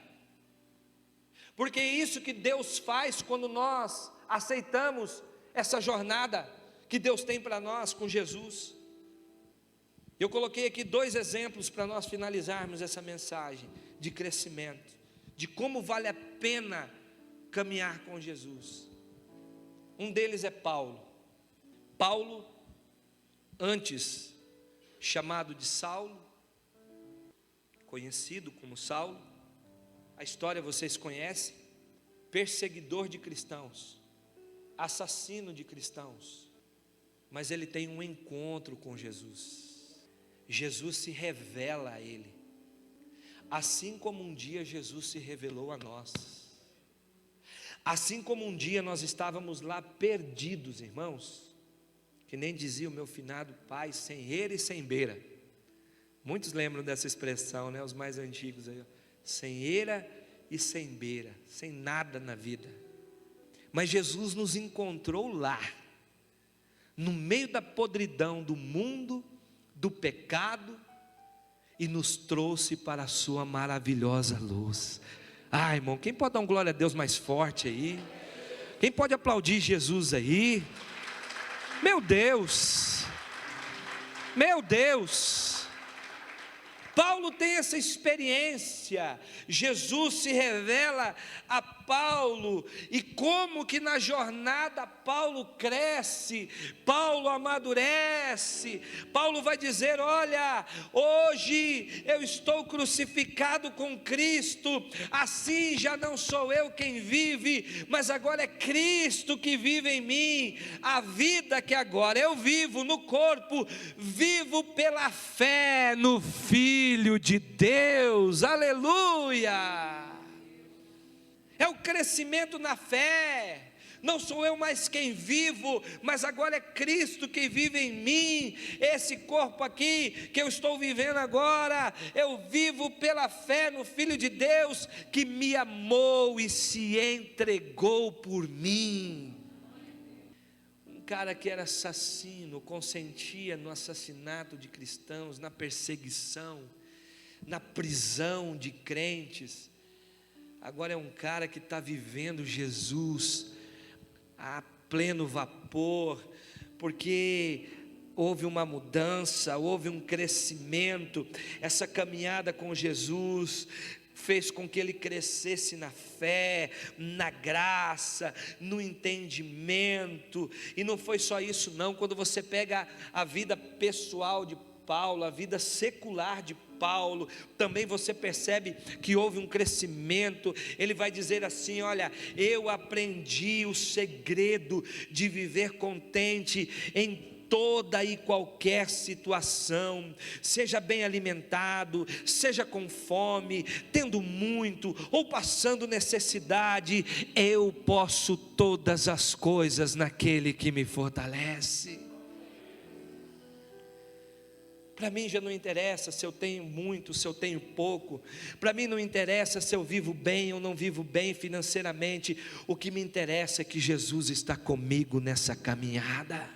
porque é isso que Deus faz quando nós aceitamos essa jornada que Deus tem para nós com Jesus. Eu coloquei aqui 2 exemplos para nós finalizarmos essa mensagem de crescimento, de como vale a pena caminhar com Jesus. Um deles é Paulo. Paulo, antes chamado de Saulo, conhecido como Saulo, a história vocês conhecem, perseguidor de cristãos, assassino de cristãos, mas ele tem um encontro com Jesus. Jesus se revela a ele, assim como um dia Jesus se revelou a nós, assim como um dia nós estávamos lá perdidos, irmãos, que nem dizia o meu finado pai, sem eira e sem beira. Muitos lembram dessa expressão, né? Os mais antigos aí, sem eira e sem beira, sem nada na vida. Mas Jesus nos encontrou lá, no meio da podridão do mundo, do pecado, e nos trouxe para a sua maravilhosa luz. Ah, irmão, quem pode dar um glória a Deus mais forte aí? Quem pode aplaudir Jesus aí? Meu Deus, meu Deus. Paulo tem essa experiência, Jesus se revela a Paulo, e como que na jornada Paulo cresce, Paulo amadurece. Paulo vai dizer: olha, hoje eu estou crucificado com Cristo, assim já não sou eu quem vive, mas agora é Cristo que vive em mim. A vida que agora eu vivo no corpo, vivo pela fé no Filho de Deus, aleluia. É o crescimento na fé. Não sou eu mais quem vivo, mas agora é Cristo que vive em mim. Esse corpo aqui que eu estou vivendo agora, eu vivo pela fé no Filho de Deus, que me amou e se entregou por mim. Um cara que era assassino, consentia no assassinato de cristãos, na perseguição, na prisão de crentes, agora é um cara que está vivendo Jesus a pleno vapor, porque houve uma mudança, houve um crescimento. Essa caminhada com Jesus fez com que ele crescesse na fé, na graça, no entendimento. E não foi só isso não. Quando você pega a vida pessoal de Paulo, a vida secular de Paulo, também você percebe que houve um crescimento. Ele vai dizer assim: olha, eu aprendi o segredo de viver contente em toda e qualquer situação, seja bem alimentado, seja com fome, tendo muito ou passando necessidade, eu posso todas as coisas naquele que me fortalece. Para mim já não interessa se eu tenho muito, se eu tenho pouco. Para mim não interessa se eu vivo bem ou não vivo bem financeiramente. O que me interessa é que Jesus está comigo nessa caminhada.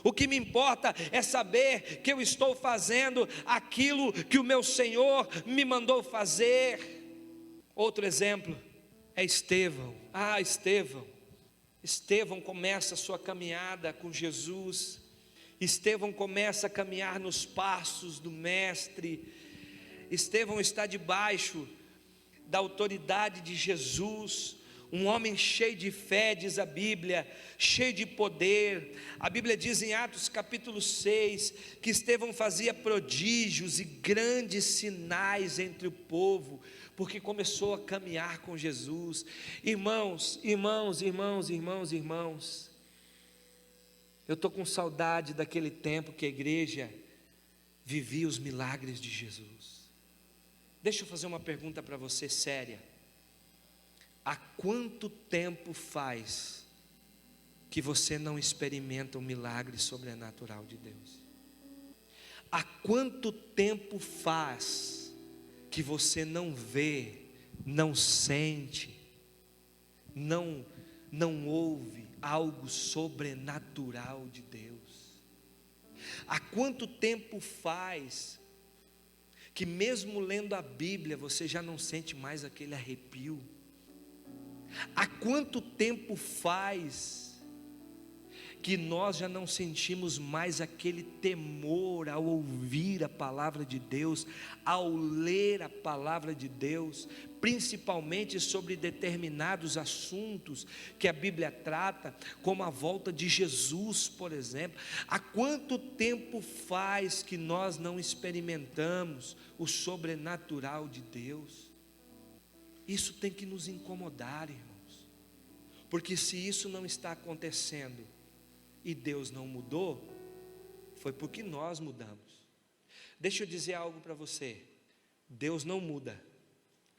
O que me importa é saber que eu estou fazendo aquilo que o meu Senhor me mandou fazer. Outro exemplo é Estevão. Estevão começa a sua caminhada com Jesus. Estevão começa a caminhar nos passos do Mestre. Estevão está debaixo da autoridade de Jesus, um homem cheio de fé, diz a Bíblia, cheio de poder. A Bíblia diz em Atos capítulo 6, que Estevão fazia prodígios e grandes sinais entre o povo, porque começou a caminhar com Jesus. Irmãos, eu estou com saudade daquele tempo que a igreja vivia os milagres de Jesus. Deixa eu fazer uma pergunta para você séria. Há quanto tempo faz que você não experimenta um milagre sobrenatural de Deus? Há quanto tempo faz que você não vê, não sente, não ouve algo sobrenatural de Deus? Há quanto tempo faz que mesmo lendo a Bíblia você já não sente mais aquele arrepio? Há quanto tempo faz que nós já não sentimos mais aquele temor ao ouvir a palavra de Deus, ao ler a palavra de Deus, principalmente sobre determinados assuntos que a Bíblia trata, como a volta de Jesus, por exemplo? Há quanto tempo faz que nós não experimentamos o sobrenatural de Deus? Isso tem que nos incomodar, irmãos, porque se isso não está acontecendo e Deus não mudou, foi porque nós mudamos. Deixa eu dizer algo para você: Deus não muda,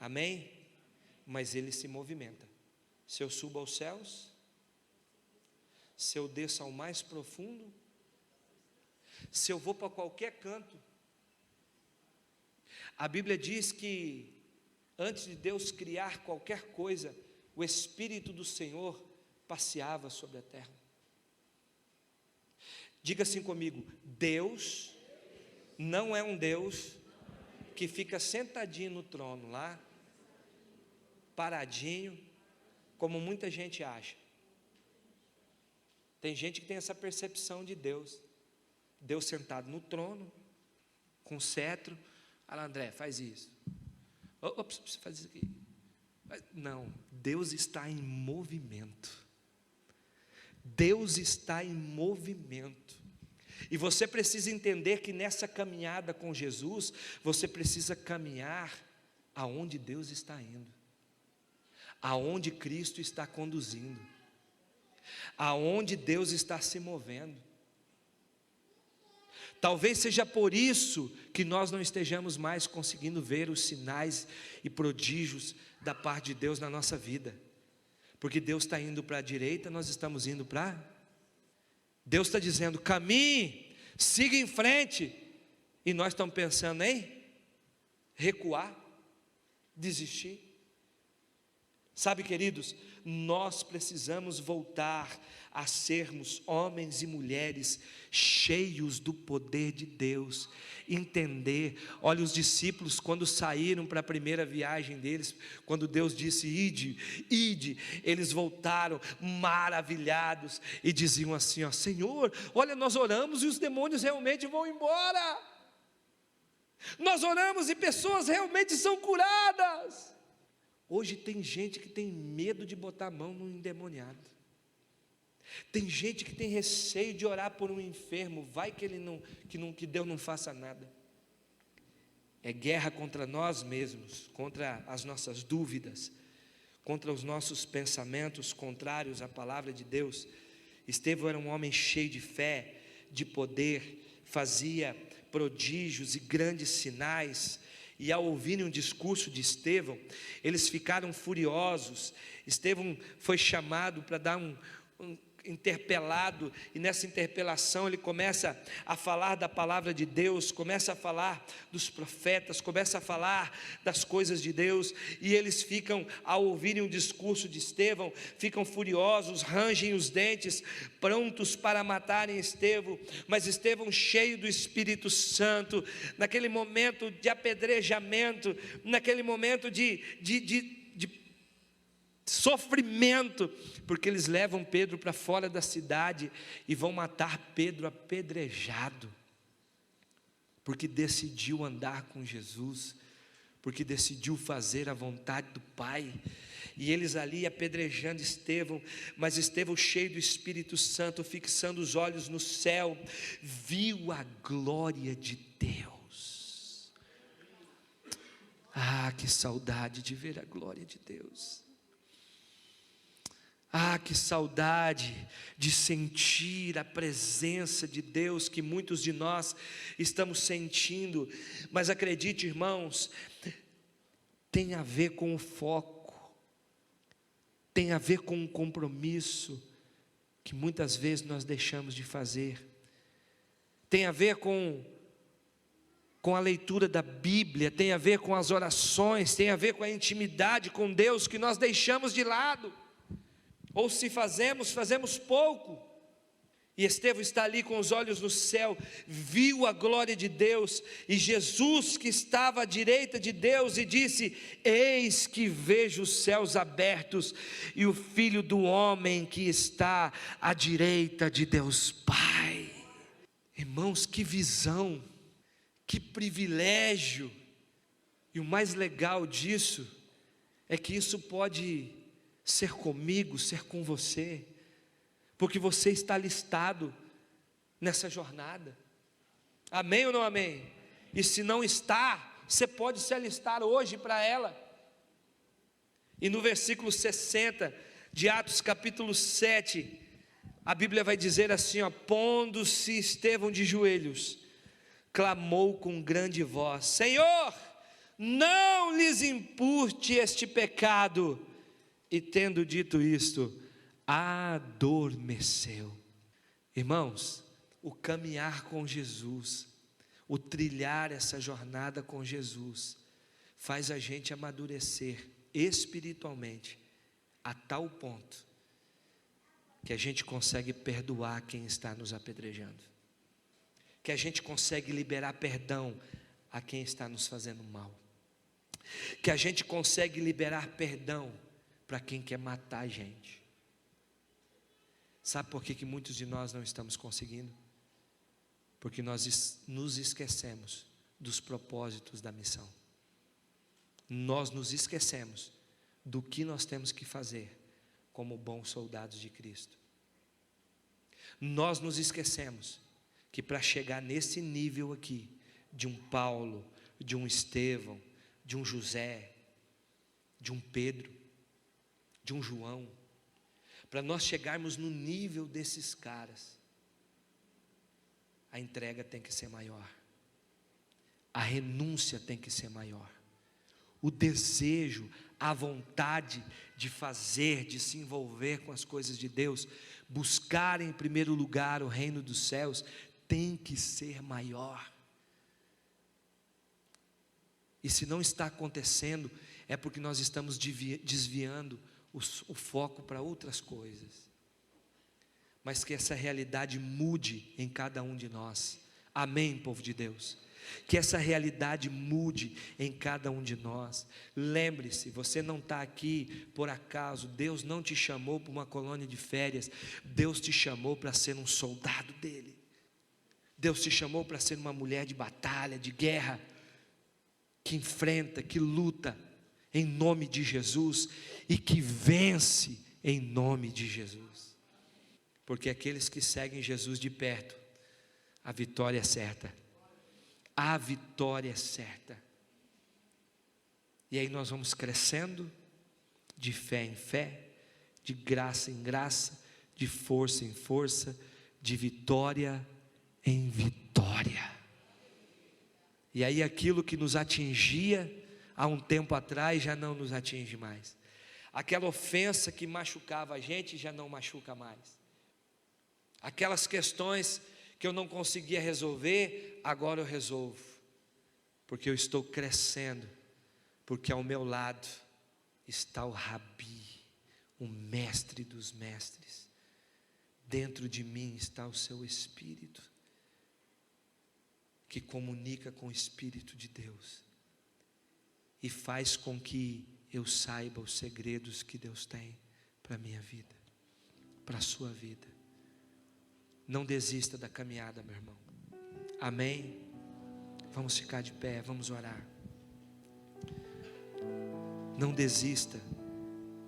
amém? Mas Ele se movimenta. Se eu subo aos céus, se eu desço ao mais profundo, se eu vou para qualquer canto, a Bíblia diz que antes de Deus criar qualquer coisa, o Espírito do Senhor passeava sobre a terra. Diga assim comigo: Deus não é um Deus que fica sentadinho no trono lá, paradinho, como muita gente acha. Tem gente que tem essa percepção de Deus. Deus sentado no trono, com cetro. Fala, André, faz isso. Ops, você faz isso aqui. Não, Deus está em movimento. Deus está em movimento. E você precisa entender que nessa caminhada com Jesus, você precisa caminhar aonde Deus está indo, aonde Cristo está conduzindo, aonde Deus está se movendo. Talvez seja por isso que nós não estejamos mais conseguindo ver os sinais e prodígios da parte de Deus na nossa vida, porque Deus está indo para a direita, nós estamos indo para... Deus está dizendo, caminhe, siga em frente, e nós estamos pensando em recuar, desistir. Sabe, queridos, nós precisamos voltar a sermos homens e mulheres cheios do poder de Deus, entender. Olha, os discípulos quando saíram para a primeira viagem deles, quando Deus disse ide, eles voltaram maravilhados e diziam assim, ó, Senhor, olha, nós oramos e os demônios realmente vão embora, nós oramos e pessoas realmente são curadas. Hoje tem gente que tem medo de botar a mão no endemoniado. Tem gente que tem receio de orar por um enfermo, vai que que Deus não faça nada. É guerra contra nós mesmos, contra as nossas dúvidas, contra os nossos pensamentos contrários à palavra de Deus. Estevão era um homem cheio de fé, de poder, fazia prodígios e grandes sinais. E ao ouvirem o discurso de Estevão, eles ficaram furiosos. Estevão foi chamado para dar interpelado, e nessa interpelação ele começa a falar da palavra de Deus, começa a falar dos profetas, começa a falar das coisas de Deus, e eles ficam, ao ouvirem o discurso de Estevão, ficam furiosos, rangem os dentes, prontos para matarem Estevão. Mas Estevão, cheio do Espírito Santo, naquele momento de apedrejamento, naquele momento de sofrimento, porque eles levam Pedro para fora da cidade e vão matar Pedro apedrejado, porque decidiu andar com Jesus, porque decidiu fazer a vontade do Pai. E eles ali apedrejando Estevão, mas Estevão, cheio do Espírito Santo, fixando os olhos no céu, viu a glória de Deus. Ah, que saudade de ver a glória de Deus. Ah, que saudade de sentir a presença de Deus que muitos de nós estamos sentindo. Mas acredite, irmãos, tem a ver com o foco, tem a ver com um compromisso que muitas vezes nós deixamos de fazer, tem a ver com a leitura da Bíblia, tem a ver com as orações, tem a ver com a intimidade com Deus que nós deixamos de lado. Ou se fazemos pouco. E Estevão está ali com os olhos no céu, viu a glória de Deus, e Jesus que estava à direita de Deus, e disse: eis que vejo os céus abertos, e o Filho do homem que está à direita de Deus Pai. Irmãos, que visão, que privilégio. E o mais legal disso, é que isso pode ser comigo, ser com você, porque você está listado nessa jornada. Amém ou não amém? E se não está, você pode se alistar hoje para ela. E no versículo 60 de Atos capítulo 7, a Bíblia vai dizer assim, pondo-se Estevão de joelhos, clamou com grande voz: Senhor, não lhes impute este pecado. E tendo dito isto, adormeceu. Irmãos, o caminhar com Jesus, o trilhar essa jornada com Jesus, faz a gente amadurecer espiritualmente, a tal ponto, que a gente consegue perdoar quem está nos apedrejando, que a gente consegue liberar perdão a quem está nos fazendo mal, que a gente consegue liberar perdão para quem quer matar a gente. Sabe por que muitos de nós não estamos conseguindo? Porque nós nos esquecemos dos propósitos da missão. Nós nos esquecemos do que nós temos que fazer como bons soldados de Cristo. Nós nos esquecemos que para chegar nesse nível aqui, de um Paulo, de um Estevão, de um José, de um Pedro, de um João, para nós chegarmos no nível desses caras, a entrega tem que ser maior, a renúncia tem que ser maior, o desejo, a vontade de fazer, de se envolver com as coisas de Deus, buscar em primeiro lugar o reino dos céus, tem que ser maior. E se não está acontecendo, é porque nós estamos desviando o foco para outras coisas. Mas que essa realidade mude em cada um de nós. Amém, povo de Deus? Que essa realidade mude em cada um de nós. Lembre-se, você não está aqui por acaso. Deus não te chamou para uma colônia de férias. Deus te chamou para ser um soldado dele. Deus te chamou para ser uma mulher de batalha, de guerra, que enfrenta, que luta em nome de Jesus e que vence em nome de Jesus. Porque aqueles que seguem Jesus de perto, a vitória é certa. A vitória é certa. E aí nós vamos crescendo de fé em fé, de graça em graça, de força em força, de vitória em vitória. E aí aquilo que nos atingia há um tempo atrás já não nos atinge mais. Aquela ofensa que machucava a gente já não machuca mais. Aquelas questões que eu não conseguia resolver, agora eu resolvo. Porque eu estou crescendo, porque ao meu lado está o Rabi, o mestre dos mestres. Dentro de mim está o seu Espírito, que comunica com o Espírito de Deus e faz com que eu saiba os segredos que Deus tem para a minha vida, para a sua vida. Não desista da caminhada, meu irmão. Amém? Vamos ficar de pé, vamos orar. Não desista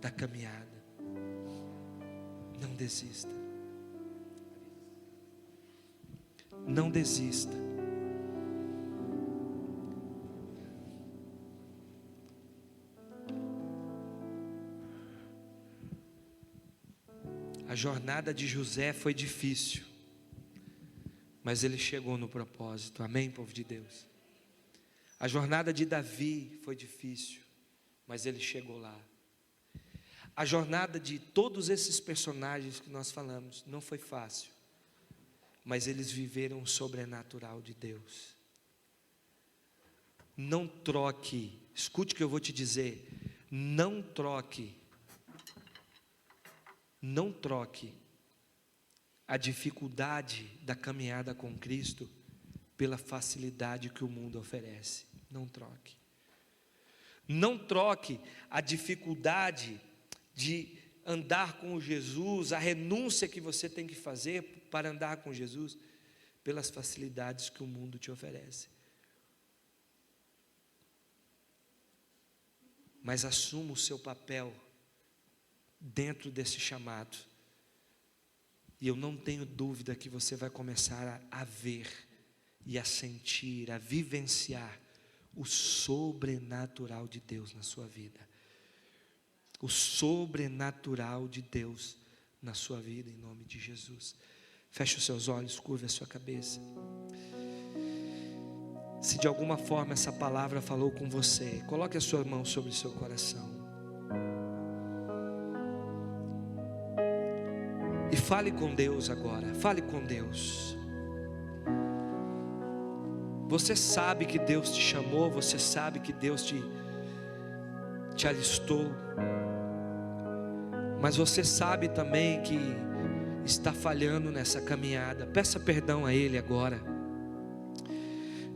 da caminhada. Não desista. Não desista. A jornada de José foi difícil, mas ele chegou no propósito. Amém, povo de Deus? A jornada de Davi foi difícil, mas ele chegou lá. A jornada de todos esses personagens que nós falamos não foi fácil, mas eles viveram o sobrenatural de Deus. Não troque, escute o que eu vou te dizer, não troque a dificuldade da caminhada com Cristo pela facilidade que o mundo oferece. Não troque. Não troque a dificuldade de andar com Jesus, a renúncia que você tem que fazer para andar com Jesus, pelas facilidades que o mundo te oferece. Mas assuma o seu papel dentro desse chamado, e eu não tenho dúvida que você vai começar a ver, e a sentir, a vivenciar o sobrenatural de Deus na sua vida. O sobrenatural de Deus na sua vida, em nome de Jesus. Feche os seus olhos, curva a sua cabeça. Se de alguma forma essa palavra falou com você, coloque a sua mão sobre o seu coração e fale com Deus agora. Fale com Deus. Você sabe que Deus te chamou, você sabe que Deus te alistou, mas você sabe também que está falhando nessa caminhada. Peça perdão a Ele agora.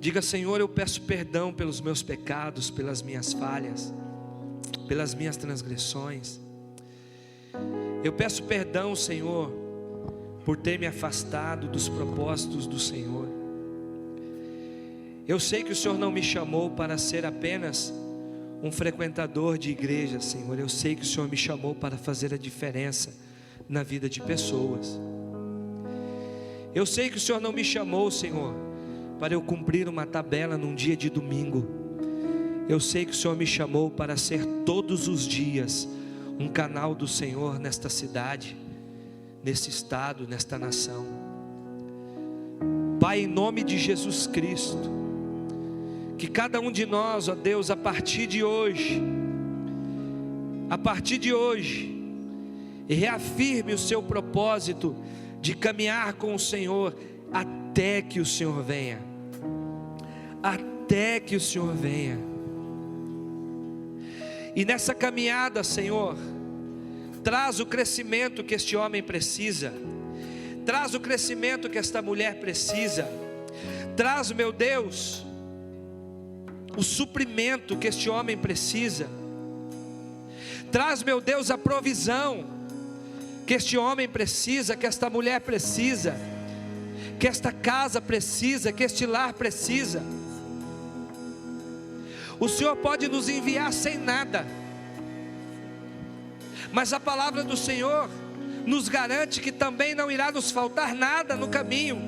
Diga: Senhor, eu peço perdão pelos meus pecados, pelas minhas falhas, pelas minhas transgressões. Eu peço perdão, Senhor, por ter me afastado dos propósitos do Senhor. Eu sei que o Senhor não me chamou para ser apenas um frequentador de igreja, Senhor. Eu sei que o Senhor me chamou para fazer a diferença na vida de pessoas. Eu sei que o Senhor não me chamou, Senhor, para eu cumprir uma tabela num dia de domingo. Eu sei que o Senhor me chamou para ser todos os dias um canal do Senhor nesta cidade, nesse estado, nesta nação. Pai, em nome de Jesus Cristo, que cada um de nós, ó Deus, a partir de hoje, reafirme o seu propósito de caminhar com o Senhor até que o Senhor venha. Até que o Senhor venha. E nessa caminhada, Senhor, traz o crescimento que este homem precisa, traz o crescimento que esta mulher precisa, traz, meu Deus, o suprimento que este homem precisa, traz, meu Deus, a provisão que este homem precisa, que esta mulher precisa, que esta casa precisa, que este lar precisa. O Senhor pode nos enviar sem nada, mas a palavra do Senhor nos garante que também não irá nos faltar nada no caminho.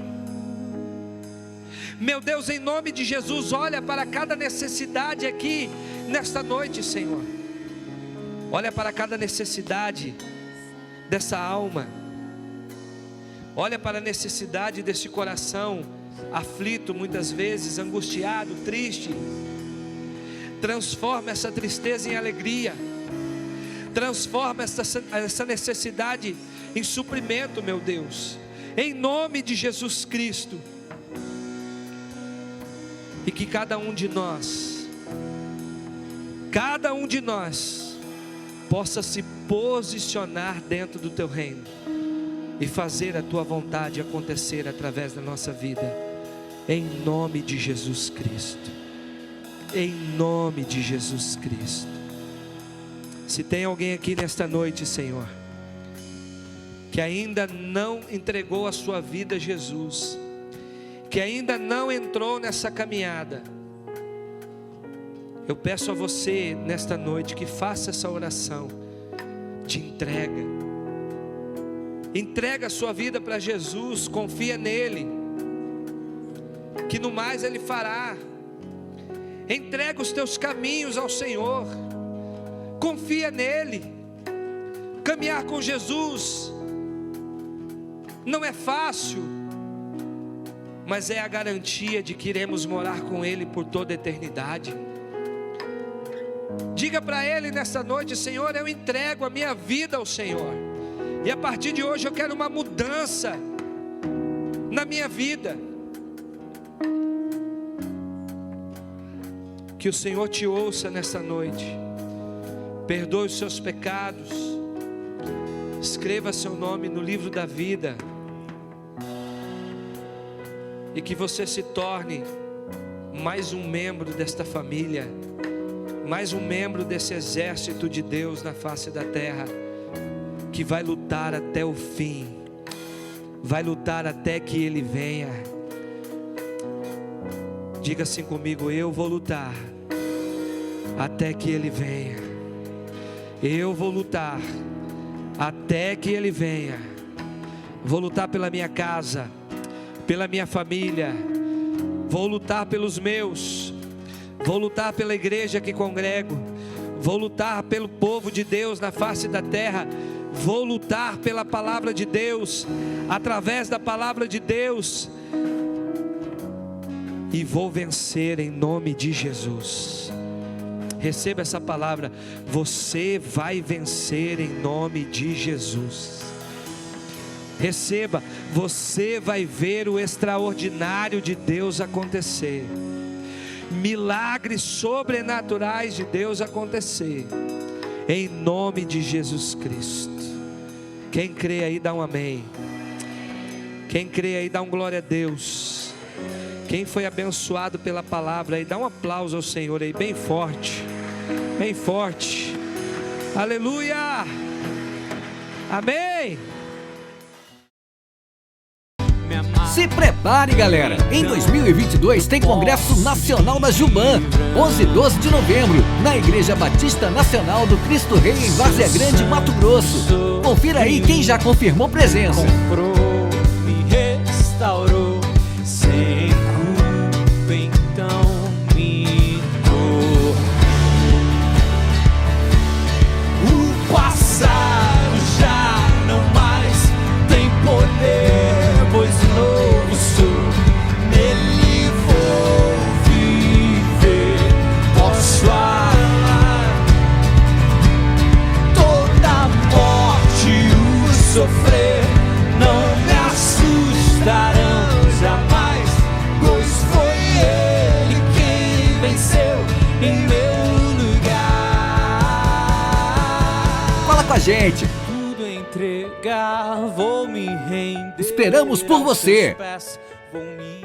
Meu Deus, em nome de Jesus, olha para cada necessidade aqui nesta noite, Senhor. Olha para cada necessidade dessa alma, Olha para a necessidade desse coração aflito, muitas vezes angustiado, triste. Transforma essa tristeza em alegria. Transforma essa necessidade em suprimento, meu Deus, em nome de Jesus Cristo. E que cada um de nós possa se posicionar dentro do teu reino e fazer a tua vontade acontecer através da nossa vida, em nome de Jesus Cristo. Em nome de Jesus Cristo. Se tem alguém aqui nesta noite, Senhor, que ainda não entregou a sua vida a Jesus, que ainda não entrou nessa caminhada, eu peço a você nesta noite que faça essa oração de entrega. Entrega a sua vida para Jesus, confia nele, que no mais Ele fará. Entrega os teus caminhos ao Senhor, confia nele. Caminhar com Jesus não é fácil, mas é a garantia de que iremos morar com Ele por toda a eternidade. Diga para Ele nessa noite: Senhor, eu entrego a minha vida ao Senhor, e a partir de hoje eu quero uma mudança na minha vida. Que o Senhor te ouça nessa noite, perdoe os seus pecados, escreva seu nome no livro da vida, e que você se torne mais um membro desta família, mais um membro desse exército de Deus na face da terra, que vai lutar até o fim, vai lutar até que Ele venha. Diga assim comigo: eu vou lutar até que Ele venha. Eu vou lutar até que Ele venha. Vou lutar pela minha casa, pela minha família, vou lutar pelos meus, vou lutar pela igreja que congrego, vou lutar pelo povo de Deus na face da terra, vou lutar pela palavra de Deus, através da palavra de Deus, e vou vencer em nome de Jesus. Receba essa palavra: você vai vencer em nome de Jesus. Receba: você vai ver o extraordinário de Deus acontecer, milagres sobrenaturais de Deus acontecer, em nome de Jesus Cristo. Quem crê aí dá um amém. Quem crê aí dá um glória a Deus. Quem foi abençoado pela palavra aí, dá um aplauso ao Senhor aí, bem forte, bem forte. Aleluia, amém. Se prepare, galera, em 2022 tem Congresso Nacional da Juban, 11 e 12 de novembro, na Igreja Batista Nacional do Cristo Rei, em Várzea Grande, Mato Grosso. Confira aí quem já confirmou presença. Comprou, me restaurou, sem culpa então me dou. O passado já não mais tem poder, pois o novo sou, nele vou viver. Posso amar toda a morte e o sofrer, não me assustarão jamais, pois foi Ele quem venceu em meu lugar. Fala com a gente. Tudo entregar, vou me render. Esperamos por você. Vou me